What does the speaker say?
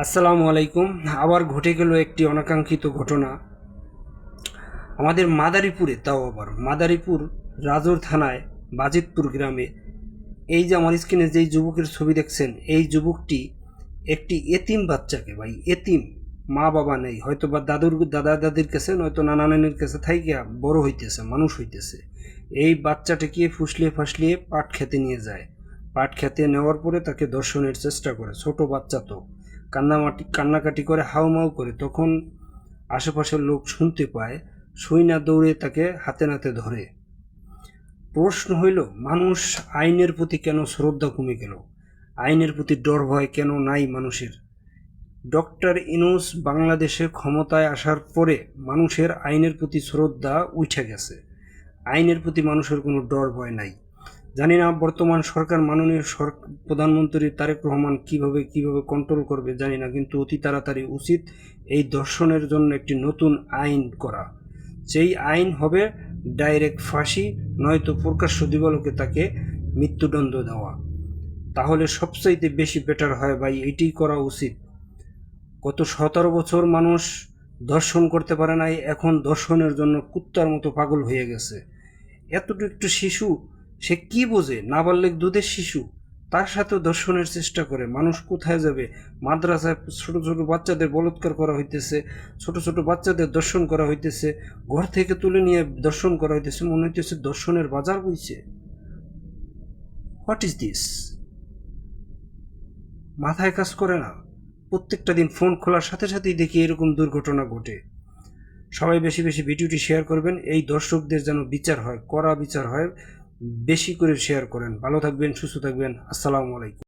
আসসালামু আলাইকুম। আবার ঘটে গেল একটি অনাকাঙ্ক্ষিত ঘটনা আমাদের মাদারীপুরে, তাও আবার মাদারীপুর রাজৌর থানায় বাজিতপুর গ্রামে। এই যে আমার স্ক্রিনে যেই যুবকের ছবি দেখছেন, এই যুবকটি একটি এতিম বাচ্চাকে, ভাই এতিম, মা বাবা নেই, হয়তো বা দাদা দাদির কাছে নয়তো নানা নানির কাছে থাইকা বড় হইতেছে, মানুষ হইতেছে। এই বাচ্চাটাকে ফুসলিয়ে ফাসলিয়ে পাট খেতে নিয়ে যায়। পাট খেতে নেওয়ার পরে তাকে দর্শনের চেষ্টা করে। ছোট বাচ্চা তো কান্নাকাটি করে, হাউমাউ করে। তখন আশেপাশের লোক শুনতে পায়, শুই না দৌড়ে তাকে হাতে নাতে ধরে। প্রশ্ন হইল, মানুষ আইনের প্রতি কেন শ্রদ্ধা কমে গেল? আইনের প্রতি ডর ভয় কেন নাই মানুষের? ডক্টর ইউনূস বাংলাদেশে ক্ষমতায় আসার পরে মানুষের আইনের প্রতি শ্রদ্ধা উঠে গেছে। আইনের প্রতি মানুষের কোনো ডর ভয় নাই। জানি না বর্তমান সরকার, মাননীয় প্রধানমন্ত্রী তারেক রহমান কিভাবে কন্ট্রোল করবে জানি না, কিন্তু অতি তাড়াতাড়ি উচিত এই ধর্ষণের জন্য একটি নতুন আইন করা। সেই আইন হবে ডাইরেক্ট ফাঁসি, নয়তো প্রকাশ্য দিবালোকে তাকে মৃত্যুদণ্ড দেওয়া। তাহলে সবচাইতে বেশি বেটার হয় ভাই, এটাই করা উচিত। গত 17 বছর মানুষ দর্শন করতে পারে নাই, এখন দর্শনের জন্য কুত্তার মতো পাগল হয়ে গেছে। এতটুকু একটু শিশু, সে কি বোঝে? নাবালক দুধের শিশু, তার সাথেও দর্শনের চেষ্টা করে। মানুষ কোথায় যাবে? মাদ্রাসায় ছোট ছোট বাচ্চাদের বলৎকার করা হইতেছে, ছোট ছোট বাচ্চাদের দর্শন করা হইতেছে, ঘর থেকে তুলে নিয়ে দর্শন করা হইতেছে। মনে হইতেছে দর্শনের বাজার বইছে। What is this? মাথায় কাজ করে না। প্রত্যেকটা দিন ফোন খোলার সাথে সাথেই দেখি এরকম দুর্ঘটনা ঘটে। সবাই বেশি বেশি ভিডিওটি শেয়ার করবেন, এই দর্শকদের যেন বিচার হয়, কড়া বিচার হয়। বেশি করে শেয়ার করেন। ভালো থাকবেন, সুস্থ থাকবেন। আসসালামু আলাইকুম।